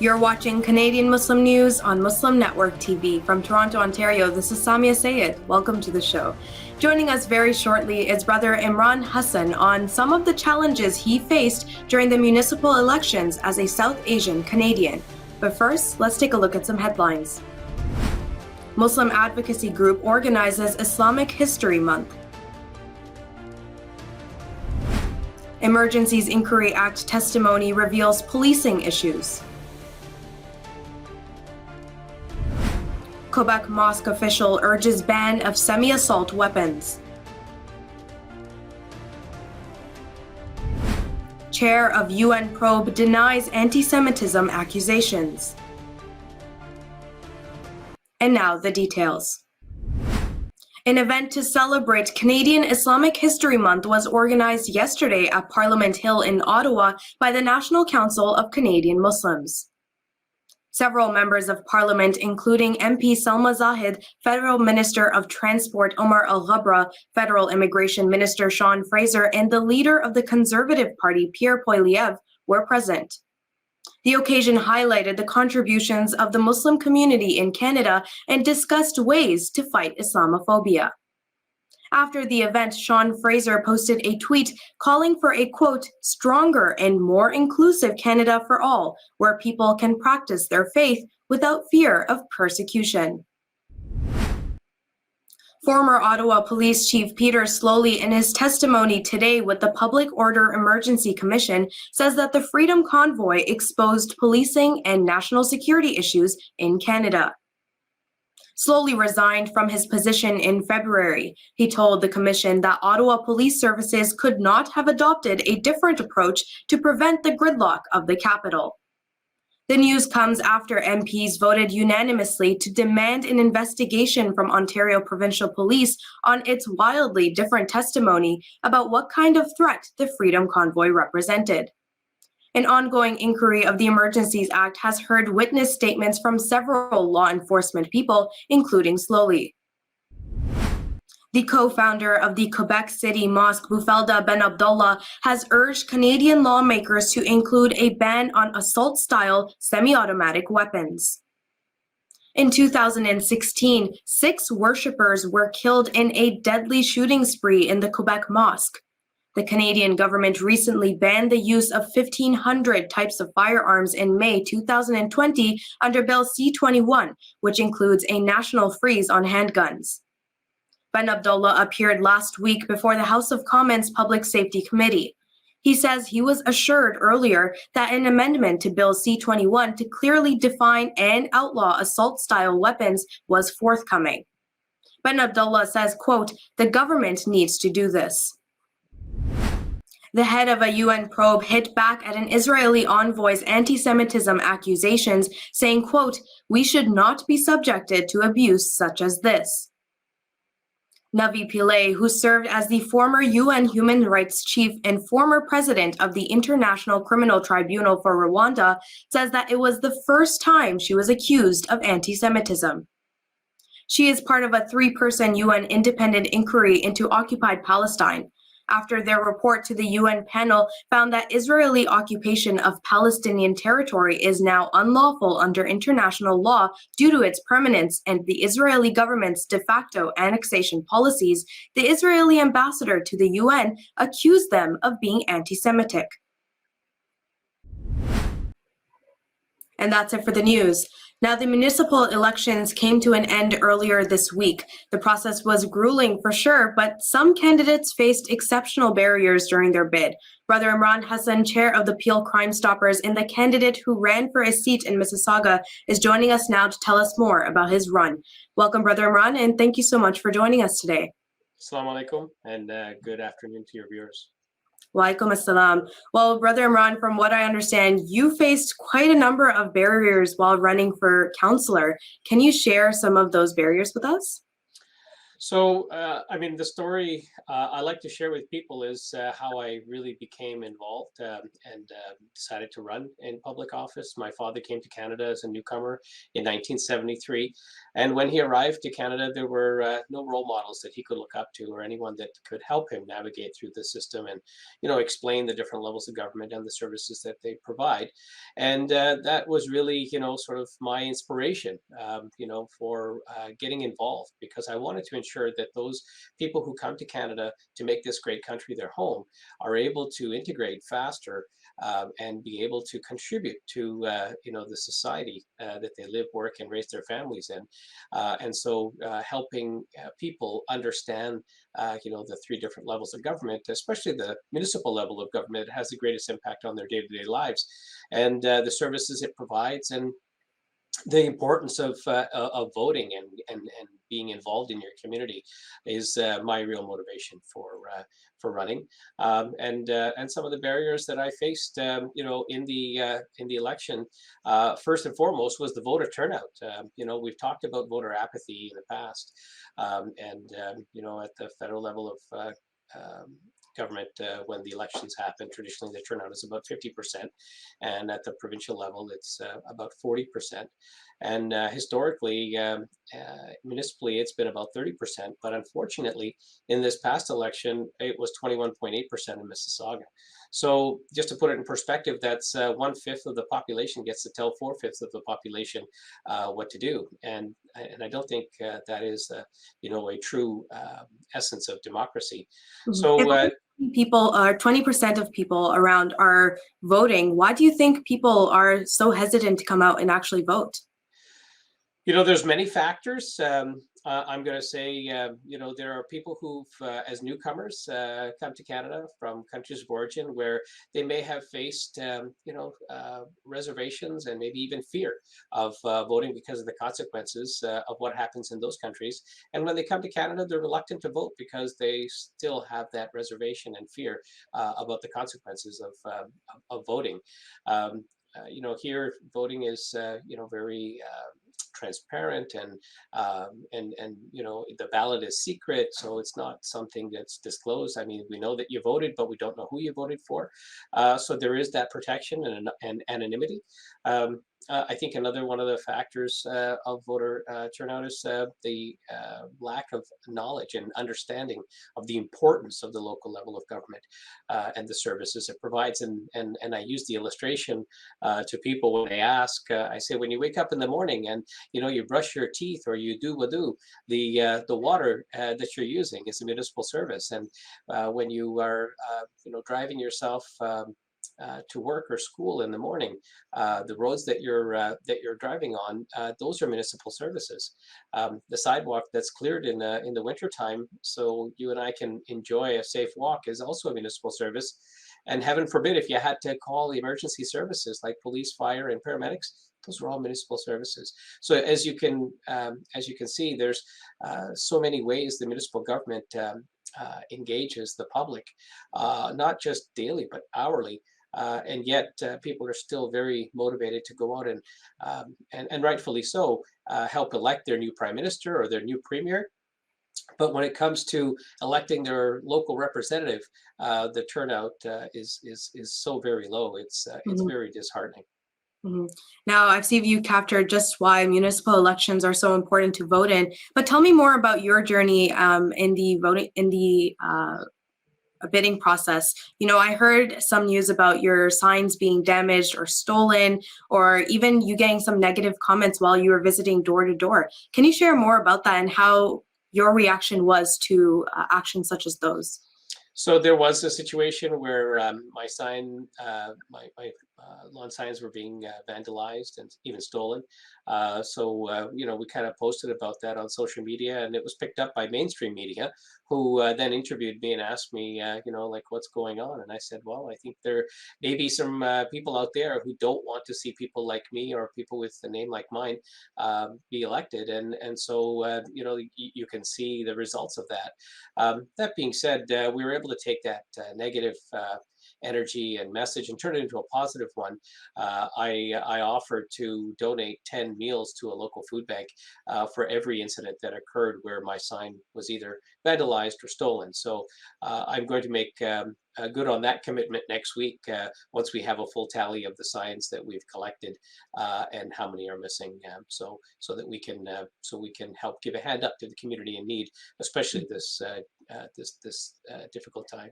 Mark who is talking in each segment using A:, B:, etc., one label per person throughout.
A: You're watching Canadian Muslim News on Muslim Network TV. From Toronto, Ontario, this is Samia Sayed. Welcome to the show. Joining us very shortly is Brother Imran Hassan on some of the challenges he faced during the municipal elections as a South Asian Canadian. But first, let's take a look at some headlines. Muslim Advocacy Group organizes Islamic History Month. Emergencies Inquiry Act testimony reveals policing issues. Quebec Mosque official urges ban of semi-assault weapons. Chair of UN probe denies anti-Semitism accusations. And now the details. An event to celebrate Canadian Islamic History Month was organized yesterday at Parliament Hill in Ottawa by the National Council of Canadian Muslims. Several members of Parliament, including MP Salma Zahid, Federal Minister of Transport Omar Al-Ghabra, Federal Immigration Minister Sean Fraser, and the leader of the Conservative Party, Pierre Poilievre, were present. The occasion highlighted the contributions of the Muslim community in Canada and discussed ways to fight Islamophobia. After the event, Sean Fraser posted a tweet calling for a, quote, stronger and more inclusive Canada for all, where people can practice their faith without fear of persecution. Former Ottawa Police Chief Peter Sloly, in his testimony today with the Public Order Emergency Commission, says that the Freedom Convoy exposed policing and national security issues in Canada. Sloly resigned from his position in February. He told the commission that Ottawa Police Services could not have adopted a different approach to prevent the gridlock of the capital. The news comes after MPs voted unanimously to demand an investigation from Ontario Provincial Police on its wildly different testimony about what kind of threat the Freedom Convoy represented. An ongoing inquiry of the Emergencies Act has heard witness statements from several law enforcement people, including Sloly. The co-founder of the Quebec City Mosque, Boufelda Ben Abdullah, has urged Canadian lawmakers to include a ban on assault-style semi-automatic weapons. In 2016, 6 worshippers were killed in a deadly shooting spree in the Quebec Mosque. The Canadian government recently banned the use of 1,500 types of firearms in May 2020 under Bill C-21, which includes a national freeze on handguns. Ben Abdullah appeared last week before the House of Commons Public Safety Committee. He says he was assured earlier that an amendment to Bill C-21 to clearly define and outlaw assault-style weapons was forthcoming. Ben Abdullah says, quote, "The government needs to do this." The head of a UN probe hit back at an Israeli envoy's anti-Semitism accusations, saying, quote, "We should not be subjected to abuse such as this." Navi Pillay, who served as the former UN human rights chief and former president of the International Criminal Tribunal for Rwanda, says that it was the first time she was accused of anti-Semitism. She is part of a 3-person UN independent inquiry into occupied Palestine, after their report to the UN panel found that Israeli occupation of Palestinian territory is now unlawful under international law due to its permanence and the Israeli government's de facto annexation policies. The Israeli ambassador to the UN accused them of being anti-Semitic. And that's it for the news. Now, the municipal elections came to an end earlier this week. The process was grueling for sure, but some candidates faced exceptional barriers during their bid. Brother Imran Hassan, chair of the Peel Crime Stoppers and the candidate who ran for a seat in Mississauga, is joining us now to tell us more about his run. Welcome, Brother Imran, and thank you so much for joining us today.
B: Assalamu alaikum, and good afternoon to your viewers.
A: Walaikum assalam. Well, Brother Imran, from what I understand, you faced quite a number of barriers while running for councillor. Can you share some of those barriers with us?
B: So, I mean, the story I like to share with people is how I really became involved and decided to run in public office. My father came to Canada as a newcomer in 1973. And when he arrived to Canada, there were no role models that he could look up to or anyone that could help him navigate through the system and, explain the different levels of government and the services that they provide. And that was really, sort of my inspiration, for getting involved because I wanted to ensure that those people who come to Canada to make this great country their home are able to integrate faster and be able to contribute to, the society that they live, work, and raise their families in. And so helping people understand, the three different levels of government, especially the municipal level of government, has the greatest impact on their day-to-day lives and the services it provides and the importance of voting and being involved in your community is my real motivation for running, and some of the barriers that I faced, in the election. First and foremost was the voter turnout. We've talked about voter apathy in the past, at the federal level of government, when the elections happen, traditionally the turnout is about 50%, and at the provincial level, it's about 40%. And historically, municipally, it's been about 30%. But unfortunately, in this past election, it was 21.8% in Mississauga. So just to put it in perspective, that's 1/5 of the population gets to tell 4/5 of the population what to do. And I don't think that is, a true essence of democracy.
A: Mhm.
B: So
A: If only people, 20% of people around are voting, why do you think people are so hesitant to come out and actually vote?
B: There's many factors. I'm going to say, there are people who've, as newcomers, come to Canada from countries of origin where they may have faced, reservations and maybe even fear of voting because of the consequences of what happens in those countries. And when they come to Canada, they're reluctant to vote because they still have that reservation and fear about the consequences of voting. Here voting is, very transparent and the ballot is secret, so it's not something that's disclosed. I mean, we know that you voted, but we don't know who you voted for. So there is that protection and anonymity. I think another one of the factors of voter turnout is the lack of knowledge and understanding of the importance of the local level of government and the services it provides. And I use the illustration to people when they ask. I say, when you wake up in the morning and you brush your teeth or you do wudu, the water that you're using is a municipal service. And when you are driving yourself to work or school in the morning, the roads that you're driving on, those are municipal services. The sidewalk that's cleared in the wintertime so you and I can enjoy a safe walk is also a municipal service. And heaven forbid, if you had to call the emergency services like police, fire, and paramedics, those are all municipal services. So as you can see, there's so many ways the municipal government engages the public, not just daily but hourly. And yet people are still very motivated to go out and rightfully so, help elect their new prime minister or their new premier. But when it comes to electing their local representative, the turnout is so very low. It's
A: Mhm,
B: very disheartening.
A: mhm. Now, I've seen you captured just why municipal elections are so important to vote in, but tell me more about your journey in the voting in the bidding process. I heard some news about your signs being damaged or stolen, or even you getting some negative comments while you were visiting door to door. Can you share more about that and how your reaction was to actions such as those?
B: So there was a situation where my lawn signs were being vandalized and even stolen. So we kind of posted about that on social media, and it was picked up by mainstream media, who then interviewed me and asked me, like, what's going on? And I said, well, I think there may be some people out there who don't want to see people like me or people with a name like mine be elected, and so you can see the results of that. That being said, we were able to take that negative energy and message and turn it into a positive one, I offered to donate 10 meals to a local food bank for every incident that occurred where my sign was either vandalized or stolen. So I'm going to make good on that commitment next week once we have a full tally of the signs that we've collected and how many are missing, so that we can help give a hand up to the community in need, especially this difficult time.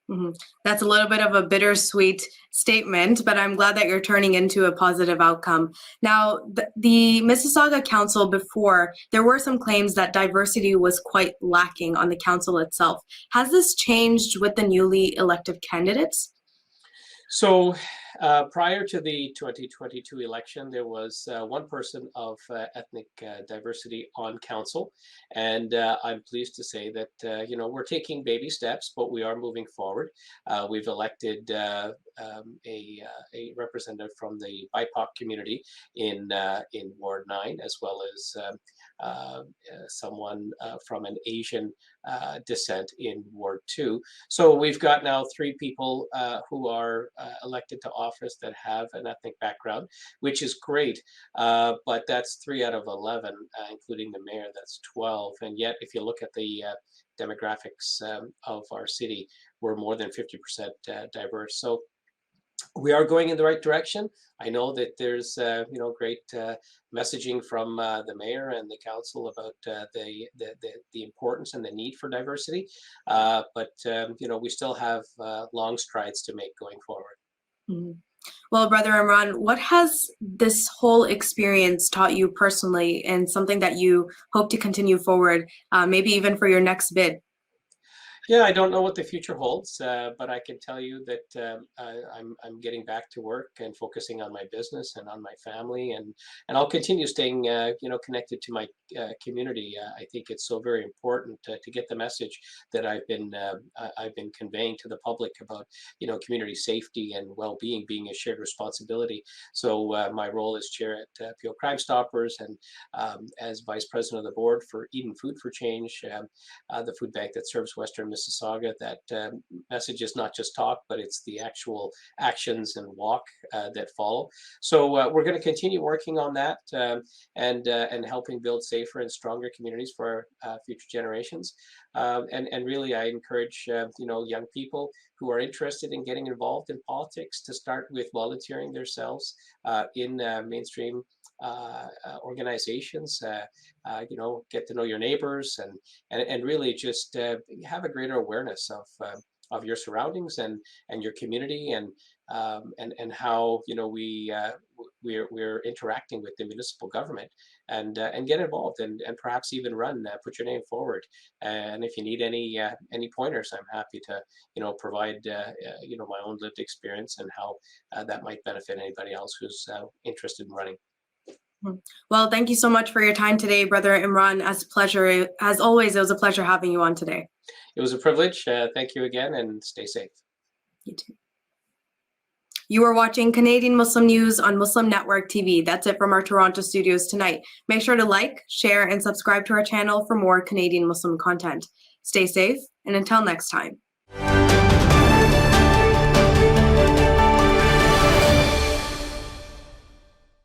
A: Mhm. That's a little bit of a bittersweet statement, but I'm glad that you're turning into a positive outcome. Now, the Mississauga Council before, there were some claims that diversity was quite lacking on the council itself. Has this changed with the newly elected candidates?
B: So prior to the 2022 election, there was one person of ethnic diversity on council. And I'm pleased to say that, we're taking baby steps, but we are moving forward. We've elected a representative from the BIPOC community in Ward 9, as well as someone from an Asian descent in Ward 2. So we've got now 3 people who are elected to office that have an ethnic background, which is great. But that's 3 out of 11, including the mayor, that's 12. And yet, if you look at the demographics of our city, we're more than 50% diverse. So we are going in the right direction. I know that there's great messaging from the mayor and the council about the importance and the need for diversity, but we still have long strides to make going forward.
A: Mhm. Well, Brother Imran, what has this whole experience taught you personally, and something that you hope to continue forward, maybe even for your next bid?
B: Yeah, I don't know what the future holds, but I can tell you that I'm getting back to work and focusing on my business and on my family, and I'll continue staying connected to my community. I think it's so very important to get the message that I've been conveying to the public about community safety and well-being being a shared responsibility. So my role as chair at PO Crime Stoppers and as vice president of the board for Eden Food for Change, the food bank that serves Western Mississauga, that message is not just talk, but it's the actual actions and walk that follow. So we're going to continue working on that and helping build safer and stronger communities for future generations. And really, I encourage young people who are interested in getting involved in politics to start with volunteering themselves in mainstream organizations. Get to know your neighbors and really just have a greater awareness of your surroundings and your community and how we're interacting with the municipal government and get involved and perhaps even run, put your name forward. And if you need any pointers, I'm happy to provide my own lived experience and how that might benefit anybody else who's interested in running.
A: Well, thank you so much for your time today, Brother Imran. As always, it was a pleasure having you on today.
B: It was a privilege. Thank you again, and stay safe.
A: You too. You are watching Canadian Muslim News on Muslim Network TV. That's it from our Toronto studios tonight. Make sure to like, share, and subscribe to our channel for more Canadian Muslim content. Stay safe, and until next time.